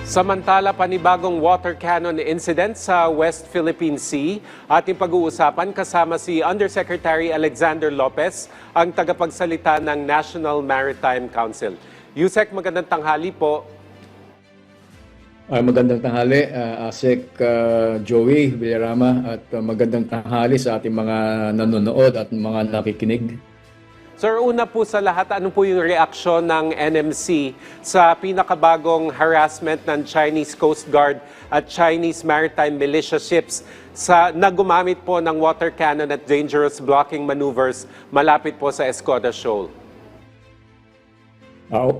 Samantala, panibagong water cannon incident sa West Philippine Sea. Ating pag-uusapan kasama si Undersecretary Alexander Lopez, ang tagapagsalita ng National Maritime Council. Yusek, magandang tanghali po. Magandang tanghali, Asek Joey Villarama, at magandang tanghali sa ating mga nanonood at mga nakikinig. Sir, una po sa lahat, ano po yung reaksyon ng NMC sa pinakabagong harassment ng Chinese Coast Guard at Chinese Maritime Militia ships na gumamit po ng water cannon at dangerous blocking maneuvers malapit po sa Escoda Shoal?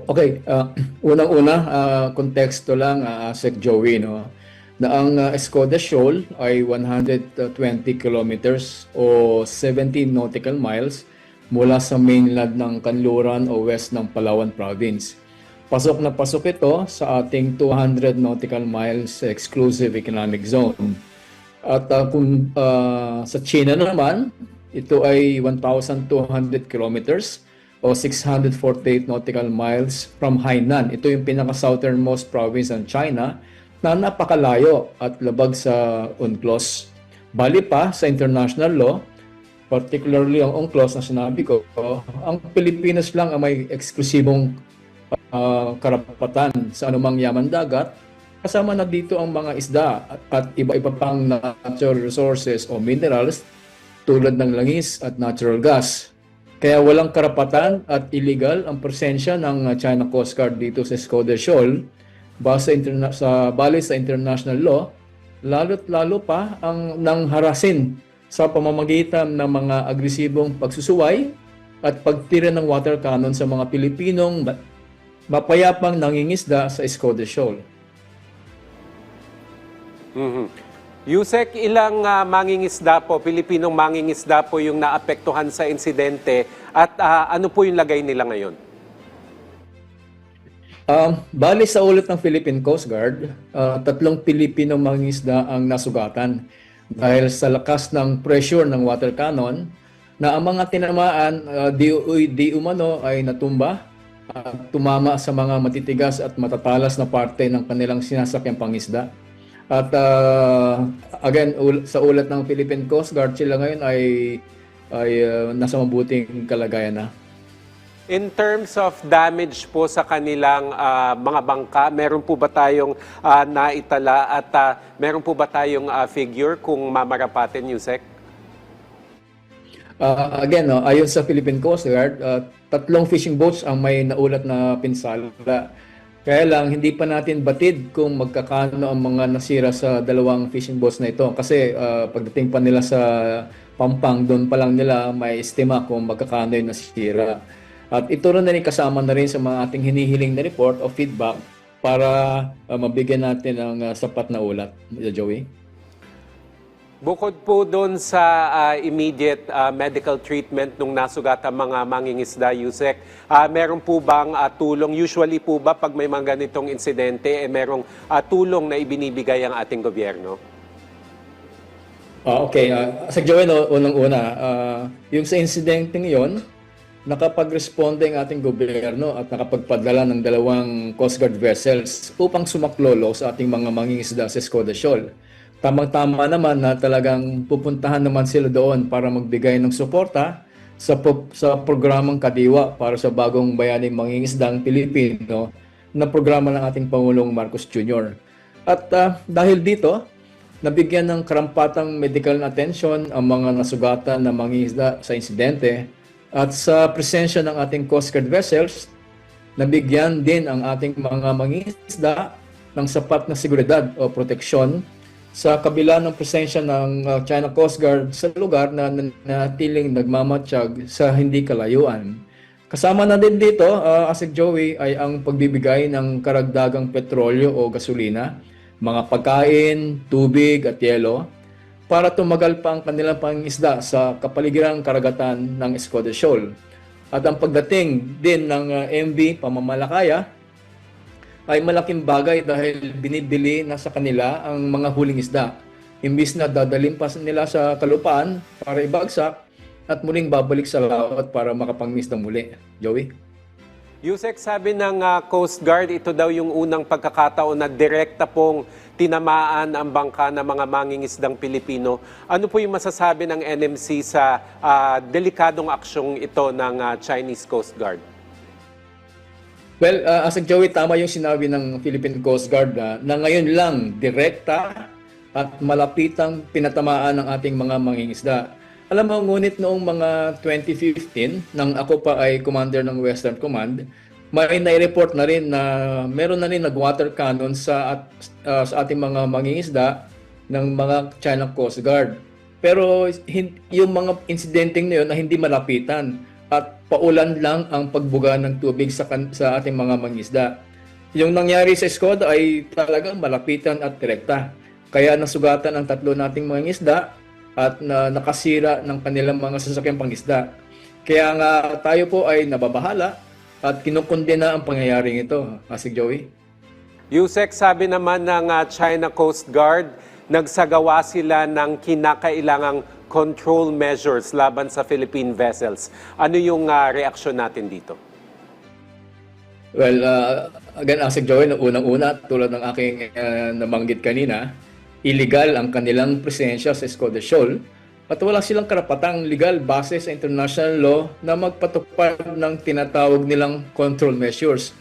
Okay, unang-una, konteksto lang, Sec Joey, no? Na ang Escoda Shoal ay 120 kilometers o 17 nautical miles mula sa mainland ng Kanluran o west ng Palawan Province. Pasok na pasok ito sa ating 200 nautical miles exclusive economic zone. At kung sa China naman, ito ay 1,200 kilometers o 648 nautical miles from Hainan. Ito yung pinaka-southernmost province ng China na napakalayo at labag sa UNCLOS. Bali pa sa international law, particularly ang UNCLOS na sinabi ko, ang Pilipinas lang ang may eksklusibong karapatan sa anumang yaman dagat. Kasama na dito ang mga isda at iba-iba pang natural resources o minerals tulad ng langis at natural gas. Kaya walang karapatan at illegal ang presensya ng China Coast Guard dito sa Escoda Shoal base sa international law, lalo't lalo pa ang nang harasin sa pamamagitan ng mga agresibong pagsusuway at pagtira ng water cannon sa mga Pilipinong mapayapang nangingisda sa Escoda Shoal. Yusek, ilang mangingisda po, Pilipinong mangingisda po yung naapektuhan sa insidente at ano po yung lagay nila ngayon? Bali sa ulat ng Philippine Coast Guard, 3 Pilipinong mangingisda ang nasugatan dahil sa lakas ng pressure ng water cannon na ang mga tinamaan di umano ay natumba at tumama sa mga matitigas at matatalas na parte ng kanilang sinasakyang pangisda. At again, sa ulat ng Philippine Coast Guard, sila ngayon ay nasa mabuting kalagayan na. In terms of damage po sa kanilang mga bangka, meron po ba tayong naitala at meron po ba tayong figure kung mamarapatin, Yusek? Again, ayon sa Philippine Coast Guard, 3 fishing boats ang may naulat na pinsala. Kaya lang, hindi pa natin batid kung magkakano ang mga nasira sa 2 fishing boats na ito. Kasi pagdating pa nila sa Pampang, doon pa lang nila may estima kung magkakano yung nasira. At ito rin kasama na rin sa mga ating hinihiling na report o feedback para mabigyan natin ng sapat na ulat, Joey. Bukod po doon sa immediate medical treatment nung nasugat ang mga mangingisda, Yusek, meron po bang tulong? Usually po ba pag may mga ganitong insidente, merong tulong na ibinibigay ang ating gobyerno? Okay, sa Joey, unang-una, yung sa insidente ngayon, nakapag-responde ang ating gobyerno at nakapagpadala ng 2 Coast Guard vessels upang sumaklolo sa ating mga mangingisda sa Escoda Shoal. Tamang-tama naman na talagang pupuntahan naman sila doon para magbigay ng suporta sa programang Kadiwa para sa bagong bayaning mangingisdang Pilipino na programa ng ating Pangulong Marcos Jr. At dahil dito, nabigyan ng karampatang medical attention ang mga nasugatan na mangingisda sa insidente. At sa presensya ng ating Coast Guard vessels, nabigyan din ang ating mga mangingisda ng sapat na seguridad o proteksyon sa kabila ng presensya ng China Coast Guard sa lugar na natiling nagmamatsyag sa hindi kalayuan. Kasama na din dito, Asik Joey, ay ang pagbibigay ng karagdagang petrolyo o gasolina, mga pagkain, tubig at yelo, para tumagal pa ang kanilang pangingisda sa kapaligirang karagatan ng Escoda Shoal. At ang pagdating din ng MV Pamamalakaya ay malaking bagay dahil binibili na sa kanila ang mga huling isda. Imbis na dadalhin pa nila sa kalupaan para ibagsak at muling babalik sa laot para makapangmisda muli. Joey? Yusek, sabi ng Coast Guard, ito daw yung unang pagkakataon na direkta pong tinamaan ang bangka ng mga mangingisdang Pilipino. Ano po yung masasabi ng NMC sa delikadong aksyong ito ng Chinese Coast Guard? Well, Asek Joey, tama yung sinabi ng Philippine Coast Guard na ngayon lang direkta at malapitang pinatamaan ng ating mga mangingisda. Alam mo, ngunit noong mga 2015, nang ako pa ay commander ng Western Command, may nai-report na rin na meron na rin nag-water cannon sa ating mga mangingisda ng mga China Coast Guard. Pero yung mga insidenteng na yun na hindi malapitan at paulan lang ang pagbuga ng tubig sa ating mga mangingisda. Yung nangyari sa Escoda ay talagang malapitan at direkta. Kaya nasugatan ang 3 nating mangingisda at nakasira ng kanilang mga sasakyang pangisda. Kaya nga tayo po ay nababahala at kinukondena ang pangyayaring ito, Asik Joey. Yusek, sabi naman ng China Coast Guard, nagsagawa sila ng kinakailangang control measures laban sa Philippine vessels. Ano yung reaksyon natin dito? Well, again, Asik Joey, unang-una, tulad ng aking nabanggit kanina, illegal ang kanilang presensya sa Escoda Shoal at wala silang karapatang legal base sa international law na magpatupad ng tinatawag nilang control measures.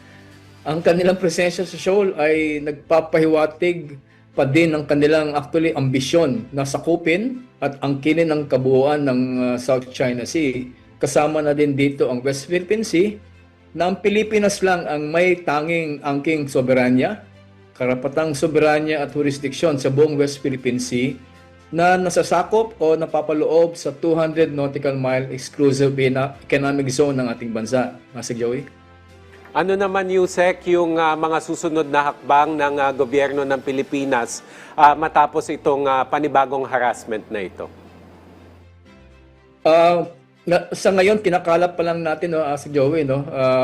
Ang kanilang presensya sa shoal ay nagpapahiwatig pa din ng kanilang actually ambisyon na sakupin at angkinin ang kabuuan ng South China Sea. Kasama na din dito ang West Philippine Sea na ang Pilipinas lang ang may tanging angking soberanya, karapatang soberanya at jurisdiksyon sa buong West Philippine Sea na nasasakop o napapaloob sa 200 nautical mile exclusive economic zone ng ating bansa. Masig Joey? Ano naman, Yusek, yung mga susunod na hakbang ng gobyerno ng Pilipinas matapos itong panibagong harassment na ito? Sa ngayon, kinakalap pa lang natin, Asik Joey,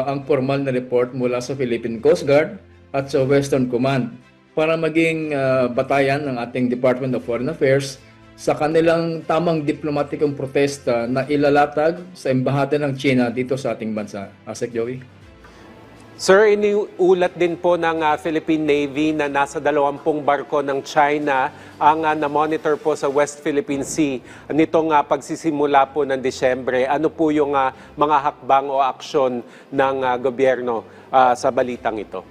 ang formal na report mula sa Philippine Coast Guard at sa Western Command para maging batayan ng ating Department of Foreign Affairs sa kanilang tamang diplomatikong protesta na ilalatag sa embahada ng China dito sa ating bansa. Asik Joey? Sir, iniulat din po ng Philippine Navy na nasa 20 barko ng China ang na-monitor po sa West Philippine Sea nitong pagsisimula po ng Disyembre. Ano po yung mga hakbang o aksyon ng gobyerno sa balitang ito?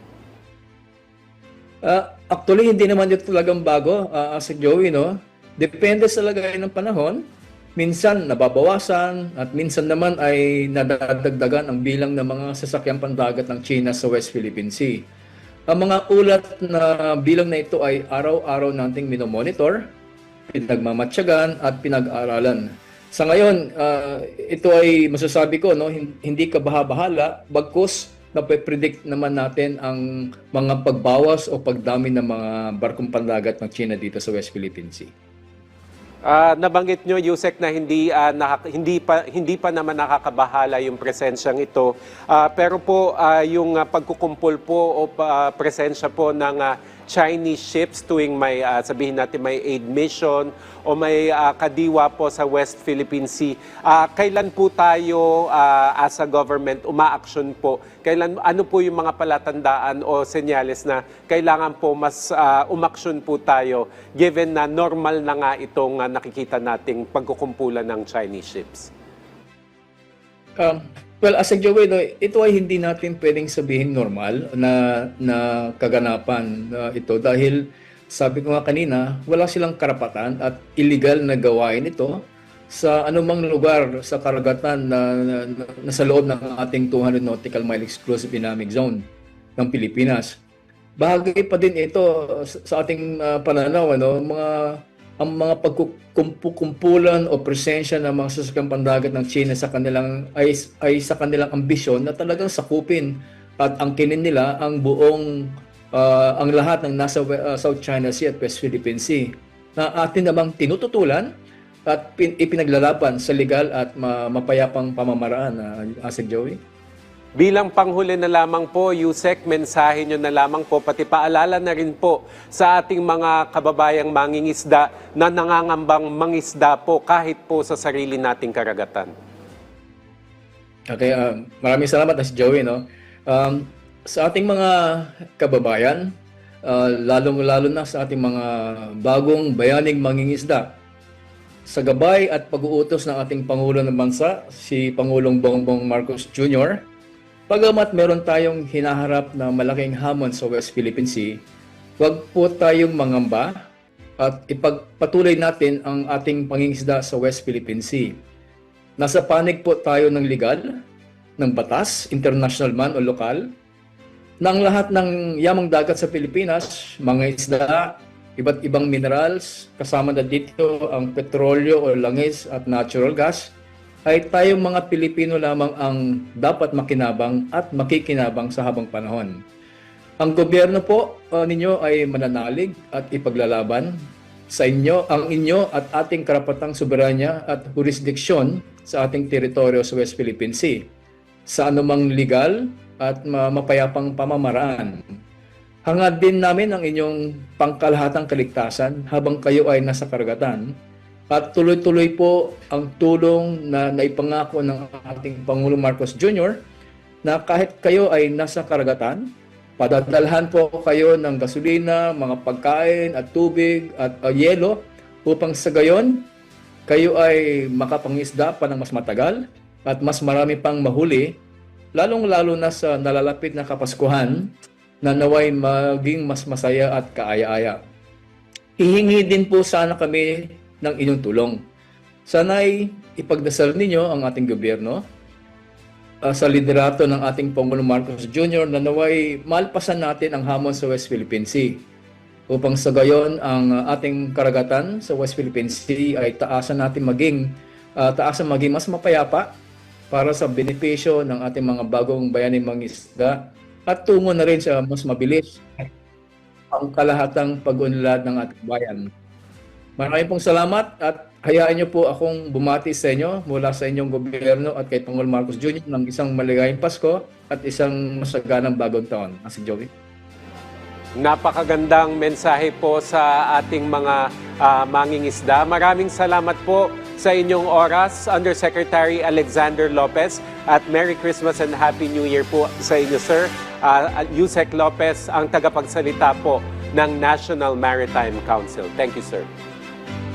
Actually, hindi naman ito talagang bago, Asik Joey, no? Depende sa lagay ng panahon. Minsan nababawasan at minsan naman ay nadadagdagan ang bilang ng mga sasakyang pandagat ng China sa West Philippine Sea. Ang mga ulat na bilang na ito ay araw-araw nating minomonitor, pinagmamatyagan at pinag-aralan. Sa ngayon, ito ay masasabi ko, hindi kabahala, bagkus nape-predict naman natin ang mga pagbawas o pagdami ng mga barkong pandagat ng China dito sa West Philippine Sea. Nabanggit nyo, Yusek, na hindi pa naman nakakabahala yung presensyang ito. Pero po, yung pagkukumpul po o presensya po ng Chinese ships tuwing may, sabihin natin, may aid mission o may kadiwa po sa West Philippine Sea. Kailan po tayo as a government umaaksyon po? Ano po yung mga palatandaan o senyales na kailangan po mas umaksyon po tayo given na normal na nga itong nakikita nating pagkukumpulan ng Chinese ships? Well, as a Joey, ito ay hindi natin pwedeng sabihin normal na kaganapan ito dahil sabi ko nga kanina, wala silang karapatan at illegal na gawain ito sa anumang lugar sa karagatan na sa loob ng ating 200 nautical mile exclusive economic zone ng Pilipinas. Bagay pa din ito sa ating pananaw, ang mga pagkukumpulan o presensya ng mga sasakyang pandagat ng China sa kanilang ay sa kanilang ambisyon na talagang sakupin at angkinin nila ang buong ang lahat ng nasa South China Sea at West Philippine Sea na atin namang tinututulan at ipinaglalaban sa legal at mapayapang pamamaraan, Asik Joey. Bilang panghuli na lamang po, Yusek, mensahe nyo na lamang po, pati paalala na rin po sa ating mga kababayang mangingisda na nangangambang mangisda po kahit po sa sarili nating karagatan. Okay, maraming salamat, Joey. Sa ating mga kababayan, lalong-lalo na sa ating mga bagong bayaning mangingisda, sa gabay at pag-uutos ng ating Pangulo ng Bansa, si Pangulong Bongbong Marcos Jr., pagamat meron tayong hinaharap na malaking hamon sa West Philippine Sea, huwag po tayong mangamba at ipagpatuloy natin ang ating pangingisda sa West Philippine Sea. Nasa panig po tayo ng legal, ng batas, international man o lokal, na ang lahat ng yamang dagat sa Pilipinas, mga isda, iba't ibang minerals, kasama na dito ang petrolyo o langis at natural gas, ay tayong mga Pilipino lamang ang dapat makinabang at makikinabang sa habang panahon. Ang gobyerno po ninyo ay mananalig at ipaglalaban sa inyo, ang inyo at ating karapatang soberanya at jurisdiksyon sa ating teritoryo sa West Philippine Sea, sa anumang legal at mapayapang pamamaraan. Hangad din namin ang inyong pangkalahatang kaligtasan habang kayo ay nasa karagatan at tuloy-tuloy po ang tulong na naipangako ng ating Pangulo Marcos Jr. na kahit kayo ay nasa karagatan, padadalhan po kayo ng gasolina, mga pagkain at tubig at yelo upang sa gayon kayo ay makapangisda pa ng mas matagal at mas marami pang mahuli, lalong-lalo na sa nalalapit na Kapaskuhan na naway maging mas masaya at kaaya-aya. Hihingi din po sana kami ng inyong tulong. Sana'y ipagdasal ninyo ang ating gobyerno sa liderato ng ating Pangulo Marcos Jr. na naway malpasan natin ang hamon sa West Philippine Sea upang sa gayon ang ating karagatan sa West Philippine Sea ay taasan maging mas mapayapa para sa benepisyo ng ating mga bagong bayaning mangisda at tungo na rin sa mas mabilis ang kalahatang pag-unlad ng ating bayan. Maraming pong salamat at hayaan niyo po akong bumati sa inyo mula sa inyong gobyerno at kay Pangulong Marcos Jr. ng isang maligayang Pasko at isang masaganang bagong taon. Si Joey. Napakagandang mensahe po sa ating mga mangingisda. Maraming salamat po sa inyong oras, Undersecretary Alexander Lopez, at Merry Christmas and Happy New Year po sa inyo, sir. Yusek Lopez, ang tagapagsalita po ng National Maritime Council. Thank you, sir.